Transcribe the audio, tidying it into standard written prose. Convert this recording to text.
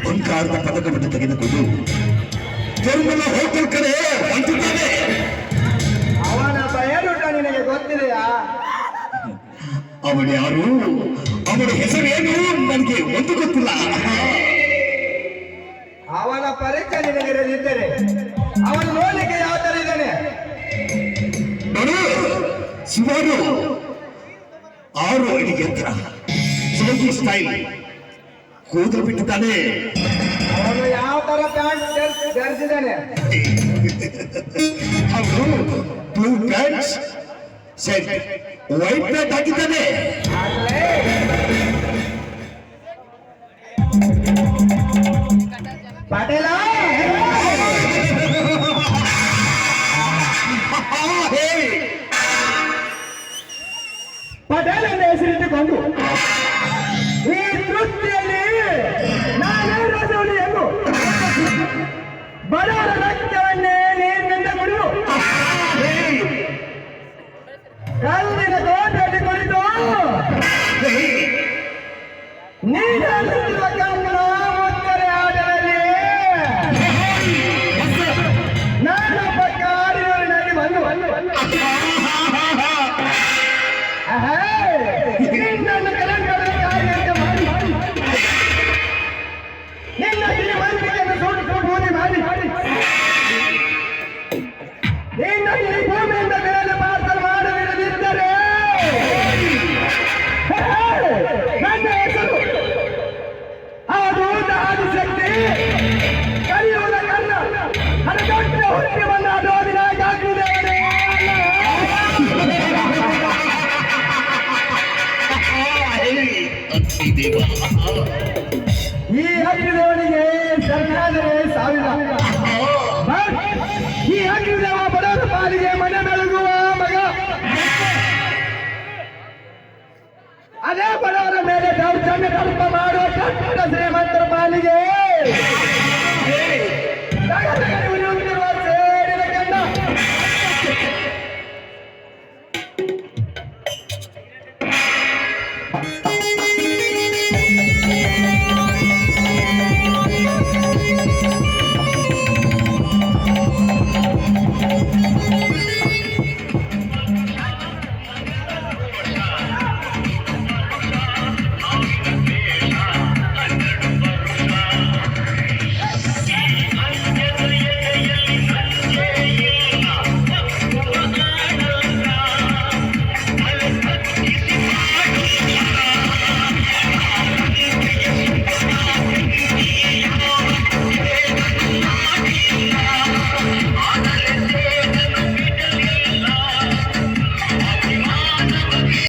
ಬಂಗಾರದ ಪದಕವನ್ನು ತೆಗೆದುಕೊಂಡು ಜರ್ಮನ ಹೋಟೆಲ್ ಕಡೆ ಹೊಂಟಿದ್ದಾನೆ. ಅವನ ಬಯಲುಟ ನಿನಗೆ ಗೊತ್ತಿದೆಯಾ? ಅವನು ಯಾರು, ಅವನ ಹೆಸರೇನು ನನಗೆ ಒಂದು ಗೊತ್ತಿಲ್ಲ. ಅವನ ಪರಿಚಯ ನಿನಗಿರದಿದ್ದರೆ ಅವನು ನೋಡಲಿಕ್ಕೆ ಯಾವ ತರ ಇದ್ದಾನೆ? ನೋಡು, ಸುಮಾರು 6 ಅಡಿ ಎತ್ತರ, ಸೋಗಿ ಸ್ಟೈಲ್, ಕೂದಲು ಬಿಟ್ಟಿದ್ದಾನೆ. ಅವನು ಯಾವ ತರ ಪ್ಯಾಂಟ್ ಧರಿಸಿದ್ದಾನೆ? ಅವನು blue pant shirt, white pant ಹಾಕಿದ್ದಾನೆ. ಪಾಟೀಲ, ಪಟೇಲ್ ಎಂದು ಹೆಸರಿಟ್ಟುಕೊಂಡು ಈ ವೃತ್ತಿಯಲ್ಲಿ ನಾನೇ ರಸೋಲಿ ಎಂದು ಬಡವರ ರಕ್ತವನ್ನೇ ನೀರಿನಿಂದ ಕುಡಿದು ಕಲ್ಲಿನ ತೋಟದಲ್ಲಿ ಕುಳಿತು ನೀಡುತ್ತಿರುವ ಕಣ್ಣು ಮುತ್ತರೆ ಆಟದಲ್ಲಿ ನಾನೊಬ್ಬ ಕಾಡಿನಲ್ಲಿ ಬಂದು ನಿನ್ನನ್ನು ಕಲಂಕದ ಕಾರ್ಯಕ್ಕೆ ಮಾಡಿ ನಿನ್ನ ಶ್ರೀಮಂತಿಕೆಯನ್ನು ಸುಟ್ಟು ಬೂದಿ ಮಾಡಿ ನಿನ್ನ ಈ ಭೂಮಿಯಿಂದ ಮೇಲೆ ಪಾರ್ಸಲ್ ಮಾಡದಿರದಿದ್ದರೆ ನನ್ನ ಹೆಸರು ಅದು ಆದಿಶಕ್ತಿ ಕಲಿಯುವುದ ಕರ್ಣ ಹಣದೊಟ್ಟೆ ಹುಟ್ಟಿ ಬಂದ ಅದೋದಿನ ಜಾಗೃತವನೇ ದೇವ